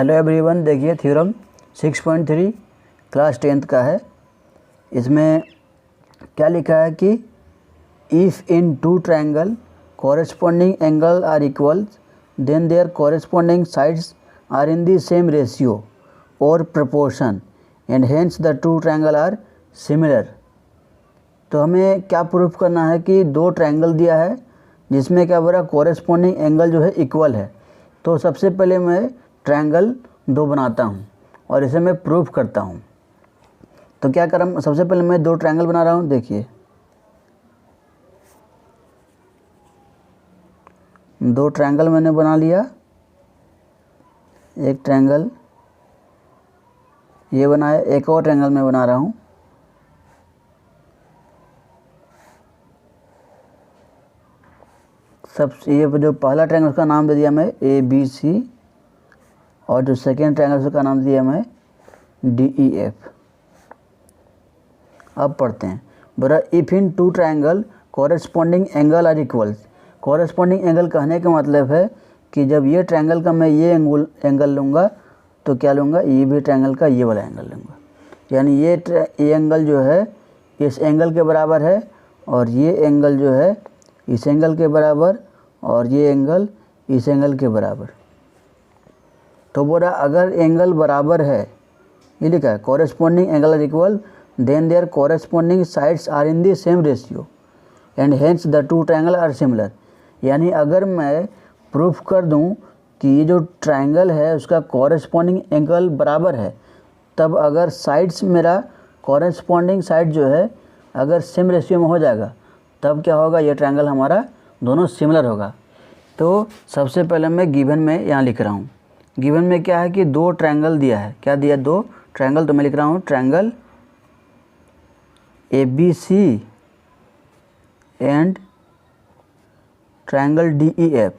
Hello everyone, देखिए theorem 6.3 class 10th का है। इसमें क्या लिखा है कि if in two triangle corresponding angle are equal then their corresponding sides are in the same ratio और proportion and hence the two triangle are similar. तो हमें क्या प्रूफ करना है कि दो ट्रायंगल दिया है जिसमें क्या बोला कॉरेस्पॉन्डिंग एंगल जो है इक्वल है। तो सबसे पहले मैं ट्रायंगल दो बनाता हूँ और इसे मैं प्रूफ करता हूँ। तो क्या करूँ, सबसे पहले मैं दो ट्रायंगल बना रहा हूँ। देखिए दो ट्रायंगल मैंने बना लिया। एक ट्रायंगल ये बनाया, एक और ट्रायंगल मैं बना रहा हूँ। ये जो पहला ट्रायंगल उसका नाम दे दिया मैं ABC और जो सेकेंड ट्रायंगल उसका नाम दिया मैं DEF। अब पढ़ते हैं। बोला if in two triangle corresponding angle are equal. Corresponding angle कहने का मतलब है कि जब ये ट्रायंगल का मैं ये एंगल लूँगा तो क्या लूँगा, ये भी ट्रायंगल का ये वाला एंगल लूँगा। यानी ये एंगल जो है इस एंगल के बराबर है और ये एंगल जो है इस एंगल के बराबर और ये एंगल इस एंगल के बराबर। तो बोला अगर एंगल बराबर है, ये लिखा है corresponding angle are equal then their corresponding sides are in the same ratio and hence the two triangle are similar. यानी अगर मैं प्रूफ कर दूं कि ये जो ट्रायंगल है उसका कॉरेस्पॉन्डिंग एंगल बराबर है, तब अगर साइड्स मेरा कॉरेस्पॉन्डिंग साइड जो है अगर सेम रेशियो में हो जाएगा तब क्या होगा, ये ट्रायंगल हमारा दोनों सिमिलर होगा। तो सबसे पहले मैं गिवन में यहाँ लिख रहा हूँ। गिवन में क्या है कि दो ट्रायंगल दिया है। क्या दिया, दो ट्रायंगल। तो मैं लिख रहा हूँ triangle ABC and triangle DEF।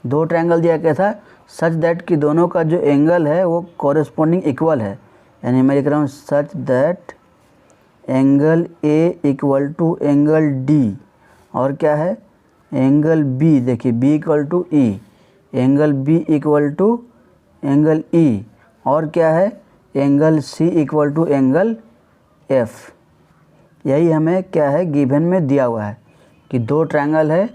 दो ट्रायंगल दिया कैसा, सच दैट कि दोनों का जो एंगल है वो कॉरेस्पॉन्डिंग इक्वल है। यानी मैं लिख रहा हूँ such that angle A equal to angle D और क्या है एंगल B। देखिए B equal to E, angle B equal to angle E और क्या है angle C equal to angle F। यही हमें क्या है गिवन में दिया हुआ है कि दो ट्रायंगल है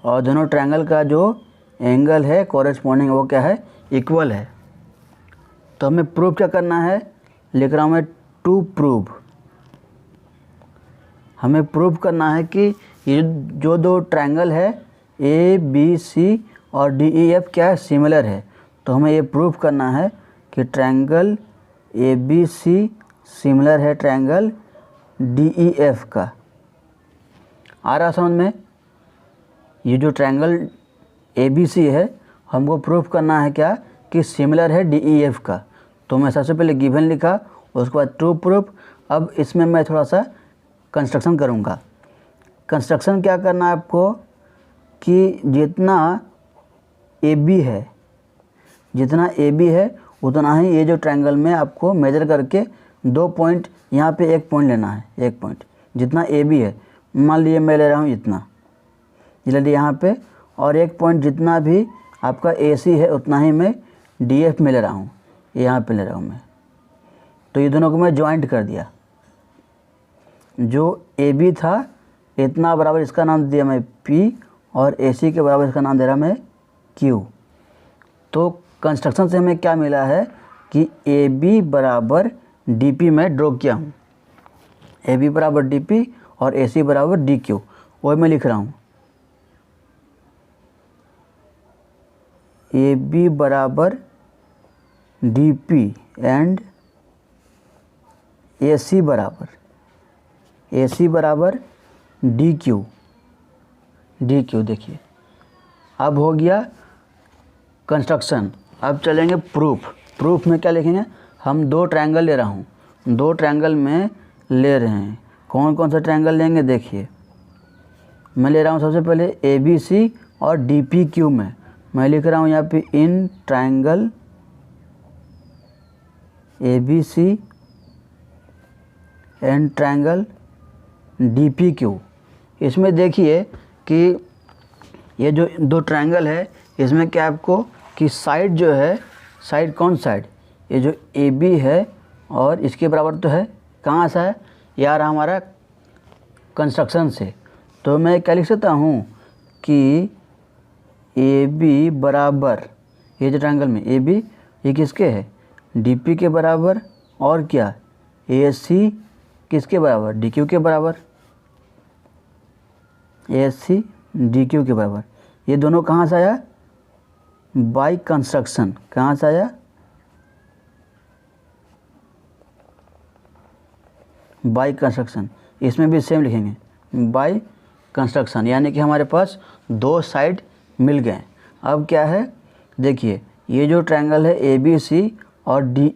और दोनों ट्रायंगल का जो एंगल है कॉरेस्पॉन्डिंग वो क्या है इक्वल है। तो हमें प्रूव क्या करना है, लिख रहा हूँ मैं टू प्रूव। हमें प्रूव करना है कि ये जो दो ट्रायंगल है ABC और DEF क्या है सिमिलर है। तो हमें ये प्रूव करना है कि ट्रायंगल ABC सिमिलर है ट्रायंगल DEF का। आ रहा समझ में। ये जो ट्रायंगल ABC है हमको प्रूफ करना है क्या कि सिमिलर है DEF का। तो मैं सबसे पहले गिवन लिखा, उसके बाद ट्रू प्रूफ। अब इसमें मैं थोड़ा सा कंस्ट्रक्शन करूँगा। कंस्ट्रक्शन क्या करना है आपको कि जितना AB है उतना ही ये जो ट्रायंगल में आपको मेजर करके दो पॉइंट, यहाँ पे एक पॉइंट लेना है। एक पॉइंट जितना AB है, मान लीजिए मैं ले रहा हूँ इतना, ले लिया यहाँ पे, और एक पॉइंट जितना भी आपका AC है उतना ही मैं DF में ले रहा हूँ, यहाँ पे ले रहा हूँ मैं। तो ये दोनों को मैं ज्वाइंट कर दिया। जो AB था इतना बराबर इसका नाम दिया मैं P और AC के बराबर इसका नाम दे रहा मैं Q। तो कंस्ट्रक्शन से हमें क्या मिला है कि AB बराबर DP में ड्रॉ किया हूँ। AB बराबर DP और AC बराबर DQ, वही मैं लिख रहा हूँ। AB बराबर DP एंड AC बराबर DQ। देखिए अब हो गया कंस्ट्रक्शन। अब चलेंगे प्रूफ। प्रूफ में क्या लिखेंगे, हम दो ट्रायंगल ले रहा हूँ, दो ट्रायंगल में ले रहे हैं। कौन कौन सा ट्रायंगल लेंगे, देखिए मैं ले रहा हूँ सबसे पहले ABC और DPQ में। मैं लिख रहा हूँ यहाँ पे in triangle ABC and triangle DPQ। इसमें देखिए कि ये जो दो ट्रायंगल है इसमें क्या आपको कि साइड जो है, साइड कौन साइड, ये जो ए बी है और इसके बराबर तो है, कहाँ से है यार, हमारा कंस्ट्रक्शन से। तो मैं क्या लिख सकता हूँ कि ए बी बराबर, ये जो ट्रायंगल में ए बी ये किसके है, डी पी के बराबर, और क्या ए सी किसके बराबर, डी क्यू के बराबर, ए सी डी क्यू के बराबर। ये दोनों कहाँ से आया, बाय कंस्ट्रक्शन, कहाँ से आया, बाय कंस्ट्रक्शन। इसमें भी सेम लिखेंगे बाय कंस्ट्रक्शन, यानी कि हमारे पास दो साइड मिल गए। अब क्या है, देखिए ये जो ट्रायंगल है ए बी सी और डी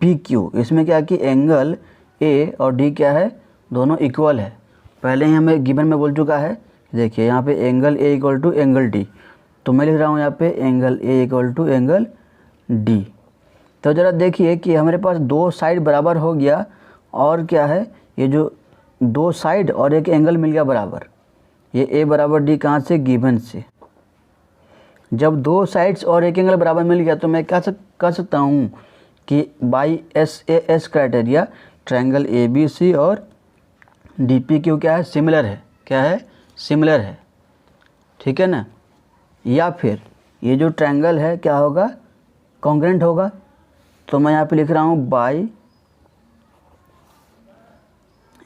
पी क्यू, इसमें क्या कि एंगल ए और डी क्या है, दोनों इक्वल है। पहले ही हमें गिवन में बोल चुका है, देखिए यहाँ पे angle A equal to angle D, तो मैं लिख रहा हूँ यहाँ पे angle A equal to angle D. तो ज़रा देखिए कि हमारे पास दो साइड बराबर हो गया, और क्या है, ये जो दो साइड और एक एंगल मिल गया बराबर, ये ए बराबर डी कहाँ से, गिवन से। जब दो साइड्स और एक एंगल बराबर मिल गया तो मैं क्या कर सकता हूँ कि by S A S criteria triangle A B C और डी पी क्यू क्या है, सिमिलर है, क्या है, सिमिलर है, ठीक है ना। या फिर ये जो ट्रायंगल है क्या होगा, कॉन्ग्रेंट होगा। तो मैं यहाँ पे लिख रहा हूँ बाई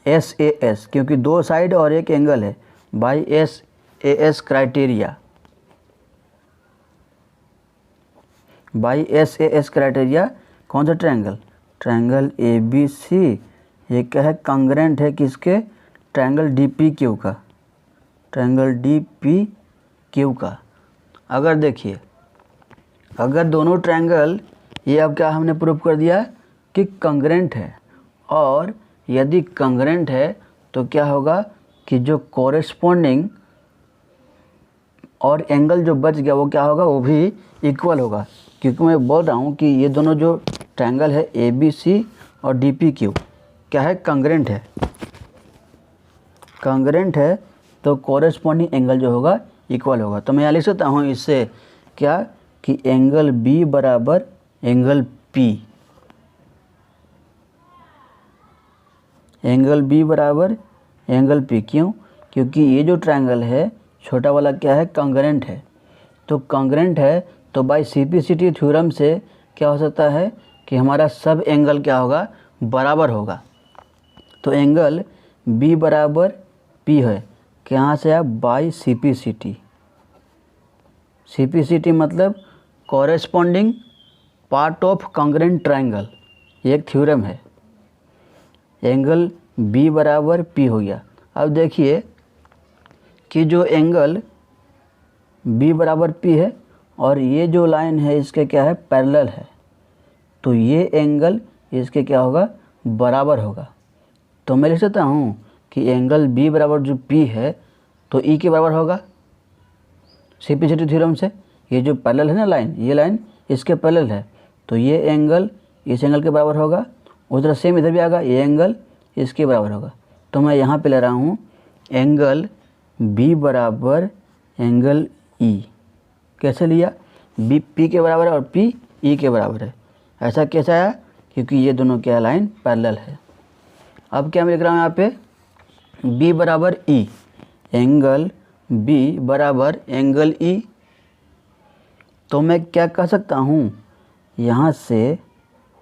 एस ए एस, क्योंकि दो साइड और एक एंगल है, by S A S criteria, by S A S criteria कौन सा triangle, triangle A B C, ये क्या है, कॉन्ग्रेंट है किसके, ट्रायंगल डी पी क्यू का, ट्रायंगल डी पी क्यू का। अगर देखिए, अगर दोनों ट्रायंगल, ये अब क्या हमने प्रूव कर दिया कि कॉन्ग्रेंट है, और यदि कॉन्ग्रेंट है तो क्या होगा कि जो कॉरेस्पॉन्डिंग और एंगल जो बच गया वो क्या होगा, वो भी इक्वल होगा। क्योंकि मैं बोल रहा हूँ कि ये दोनों जो ट्रायंगल है ए बी सी और डी पी क्यू क्या है, कॉन्ग्रेंट है, कॉन्ग्रेंट है, तो कॉरेस्पॉन्डिंग एंगल जो होगा इक्वल होगा। तो मैं यहाँ लिख सकता हूँ इससे क्या, कि एंगल बी बराबर एंगल पी, एंगल बी बराबर एंगल पी। क्यों, क्योंकि ये जो ट्रायंगल है छोटा वाला क्या है, कॉन्ग्रेंट है। तो कॉन्ग्रेंट है तो बाय सिम्प्लिसिटी थ्योरम से क्या हो सकता है कि हमारा सब एंगल क्या होगा, बराबर होगा। तो एंगल बी बराबर पी है, कहाँ से आया, बाई सिम्प्लिसिटी, सिम्प्लिसिटी मतलब corresponding part of congruent triangle, ये एक थ्योरम है। एंगल बी बराबर पी हो गया। अब देखिए कि जो एंगल बी बराबर पी है और ये जो लाइन है इसके क्या है, पैरेलल है, तो ये एंगल इसके क्या होगा, बराबर होगा। तो मैं लिख सकता हूँ कि एंगल बी बराबर जो पी है तो ई के बराबर होगा सिम्प्लिसिटी थ्योरम से। ये जो पैरेलल है ना लाइन, ये लाइन इसके पैरेलल है, तो ये एंगल इस एंगल के बराबर होगा। उधर सेम इधर भी आएगा, ये एंगल इसके बराबर होगा। तो मैं यहाँ पे ले रहा हूँ एंगल बी बराबर एंगल ई। कैसे लिया, बी पी के बराबर है और पी ई के बराबर है। ऐसा कैसे आया, क्योंकि ये दोनों क्या लाइन पैरेलल है। अब क्या मैं लिख रहा हूँ यहाँ पे, बी बराबर ई, एंगल बी बराबर एंगल ई। तो मैं क्या कह सकता हूँ यहाँ से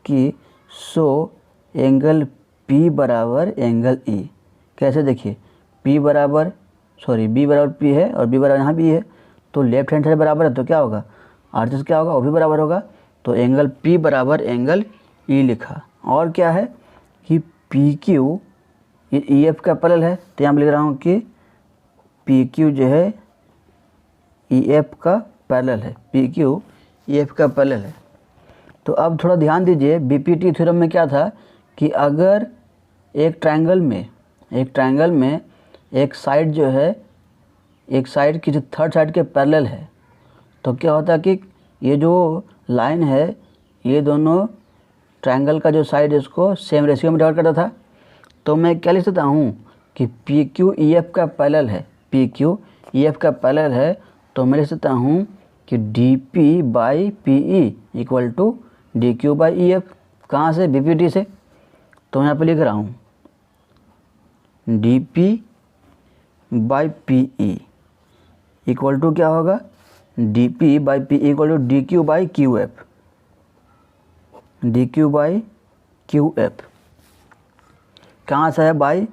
कि सो एंगल पी बराबर एंगल ई। कैसे, देखिए बी बराबर पी है और बी बराबर यहाँ भी है, तो लेफ्ट हैंड साइड बराबर है, तो क्या होगा, आरएचएस क्या होगा, वो भी बराबर होगा। तो एंगल पी बराबर एंगल ई लिखा। और क्या है कि पी क्यू ये ई एफ का पैरेलल है, तो यहाँ लिख रहा हूँ कि पी क्यू जो है ई एफ का पैरेलल है, पी क्यू ई एफ का पैरेलल है। तो अब थोड़ा ध्यान दीजिए, बीपीटी थ्योरम में क्या था कि अगर एक ट्रायंगल में एक साइड जो है, एक साइड की जो थर्ड साइड के पैरेलल है, तो क्या होता है कि ये जो लाइन है ये दोनों ट्रायंगल का जो साइड है इसको सेम रेशियो में डिवाइड करता था। तो मैं क्या लिख सकता हूँ कि पी क्यू ई एफ का पैरेलल है, पी क्यू ई एफ का पैरेलल है, तो मैं लिख सकता हूँ कि D P by P E equal to D Q by E F. कहाँ से? बी पी टी से। तो यहाँ पे लिख रहा हूँ D P by P E equal to क्या होगा? D P by P equal to D Q by Q F, D Q by Q F. कहाँ से है? By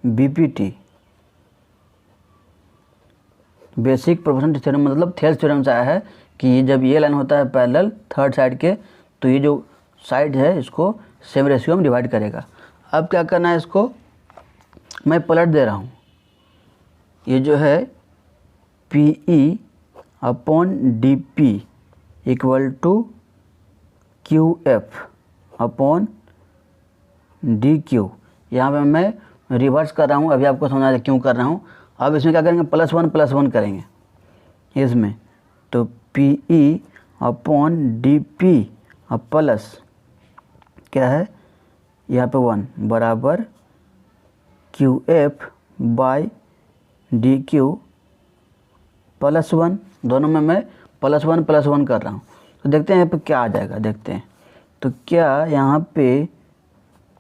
B P T, basic proportional theorem, मतलब थेल्स थ्योरम से आया है कि जब ये लाइन होता है पैरेलल थर्ड साइड के, तो ये जो साइड है इसको सेम रेशियो में डिवाइड करेगा। अब क्या करना है, इसको मैं पलट दे रहा हूँ। ये जो है P E upon D P equal to Q F upon D Q. यहाँ पे मैं रिवर्स कर रहा हूँ, अभी आपको समझा दे क्यों कर रहा हूँ। अब इसमें क्या करेंगे? +1 करेंगे इसमें। तो P E upon D P अब प्लस क्या है यहाँ पे 1 बराबर Q F by D Q +1। दोनों में मैं +1 कर रहा हूँ। तो देखते हैं यहाँ पे क्या आ जाएगा, देखते हैं। तो क्या यहाँ पे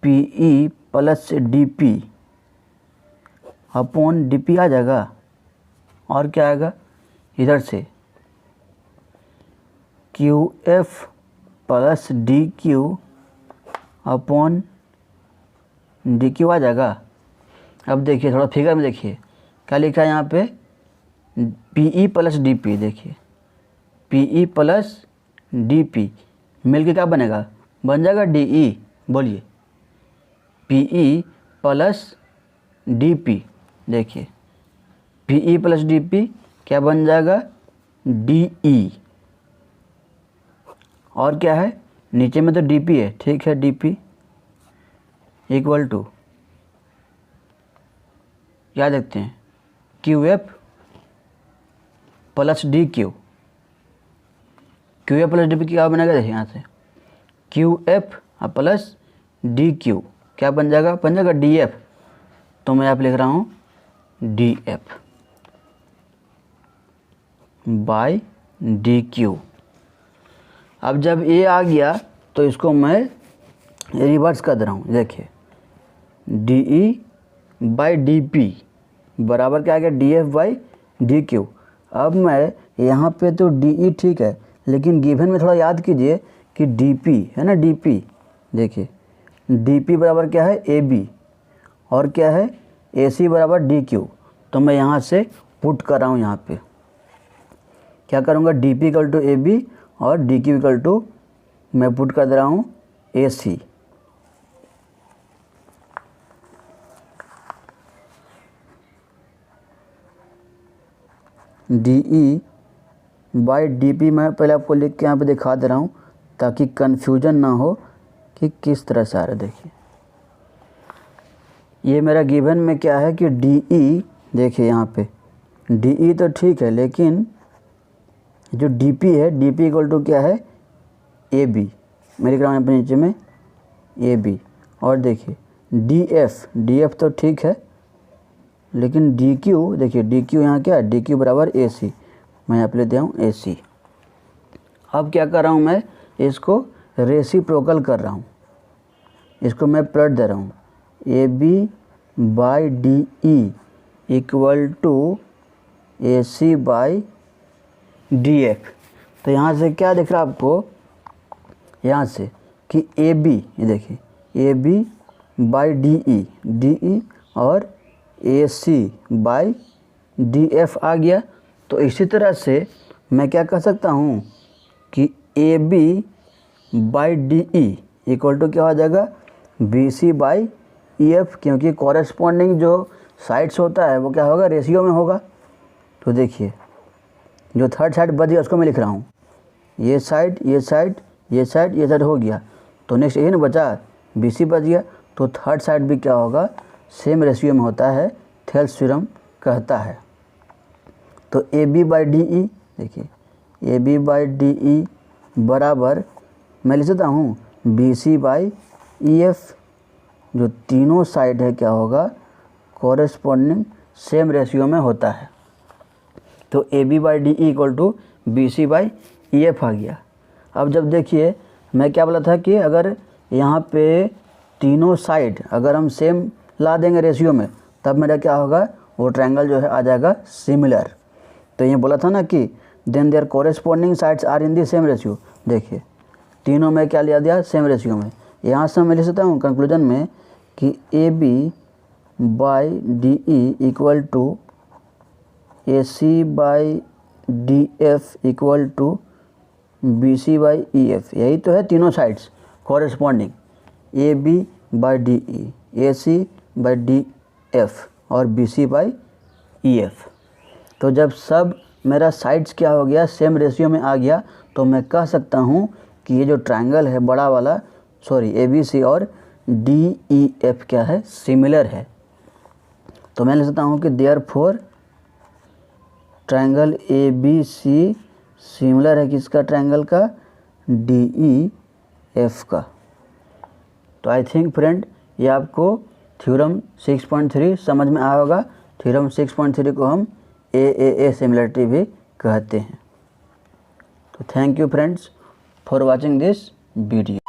P E plus D P upon D P आ जाएगा, और क्या आएगा इधर से Q F plus D Q upon D Q आ जाएगा। अब देखिए थोड़ा फिगर में देखिए क्या लिखा है यहाँ पे, P E plus D P. देखिए P E plus D P मिल के क्या बनेगा? बन जाएगा डी ई। बोलिए P E plus D P. देखिए P E plus D P क्या बन जाएगा? D E. और क्या है नीचे में? तो डी पी है, ठीक है। डी पी इक्वल टू क्या देखते हैं? Q F plus D Q. Q F plus D P क्या बनेगा? देखिए यहाँ से Q F plus D Q क्या बन जाएगा? बन जाएगा डी एफ। तो मैं यहाँ पे लिख रहा हूँ D F by D Q. अब जब ए आ गया तो इसको मैं रिवर्स कर दे रहा हूँ। देखिए D E by D P बराबर क्या आ गया? D F by D Q. अब मैं यहाँ पे तो डी ई ठीक है, लेकिन गिवन में थोड़ा याद कीजिए कि डी पी है ना, डी पी। देखिए डी पी बराबर क्या है? A B. और क्या है? ए सी बराबर डी क्यू। तो मैं यहाँ से पुट कर रहा हूँ, यहाँ पे क्या करूँगा? D P equal to A B और डी क्यू इक्वल टू मैं पुट कर दे रहा हूँ A C. D E by D P मैं पहले आपको लिख के यहाँ पे दिखा दे रहा हूँ ताकि कन्फ्यूजन ना हो कि किस तरह से आ रहा है। देखिए ये मेरा गिवन में क्या है कि डी ई, देखिए यहाँ पे डी ई तो ठीक है, लेकिन जो डी पी है, डी पी इक्वल टू क्या है? A B. मैं लिख रहा हूँ यहाँ पे नीचे में ए बी। और देखिए डी एफ तो ठीक है, लेकिन डी क्यू, देखिए डी क्यू यहाँ क्या है? डी क्यू बराबर ए सी। मैं यहाँ पे ले दिया हूँ ए सी। अब क्या कर रहा हूँ मैं? इसको रेसिप्रोकल कर रहा हूँ, इसको मैं पलट दे रहा हूँ। A B by D E equal to A C by D F. तो यहाँ से क्या दिख रहा है आपको? यहाँ से कि ए बी, ये देखिए A B by D E और A C by D F आ गया। तो इसी तरह से मैं क्या कर सकता हूँ कि A B by D E equal to क्या हो जाएगा? B C by E F, क्योंकि कॉरेस्पॉन्डिंग जो साइड्स होता है वो क्या होगा? रेशियो में होगा। तो देखिए जो थर्ड साइड बच गया उसको मैं लिख रहा हूँ, ये साइड ये साइड ये साइड ये साइड हो गया। तो नेक्स्ट यही ना बचा, बी सी बच गया। तो थर्ड साइड भी क्या होगा? सेम रेशियो में होता है, थेल्स थ्योरम कहता है। तो A B by D E, देखिए A B by D E बराबर मैं लिख सकता हूँ B C by E F. जो तीनों साइड है क्या होगा? कॉरेस्पॉन्डिंग सेम रेशियो में होता है। तो A B by D E equal to B C by E F आ गया। अब जब देखिए मैं क्या बोला था कि अगर यहाँ पे तीनों साइड अगर हम सेम ला देंगे रेशियो में तब मेरा क्या होगा, वो ट्रायंगल जो है आ जाएगा सिमिलर। तो ये बोला था ना कि then their corresponding sides are in the same ratio. देखिए तीनों में क्या लिया दिया, सेम रेशियो में। यहाँ से मैं लिख सकता हूँ कंक्लूजन में कि A B by D E equal to A C by D F equal to B C by E F. यही तो है तीनों sides corresponding, A B by D E, A C by D F और B C by E F. तो जब सब मेरा sides क्या हो गया, सेम रेशियो में आ गया, तो मैं कह सकता हूँ कि ये जो ट्रायंगल है बड़ा वाला, सॉरी ए बी सी और डी ई एफ क्या है, सिमिलर है। तो मैं लिख सकता हूँ कि therefore triangle A B C similar है किसका, ट्रायंगल का, डी ई एफ का। तो आई थिंक फ्रेंड ये आपको थ्योरम 6.3 समझ में आया होगा। थ्योरम 6.3 को हम ए सिमिलरिटी भी कहते हैं। तो thank you friends for watching this video.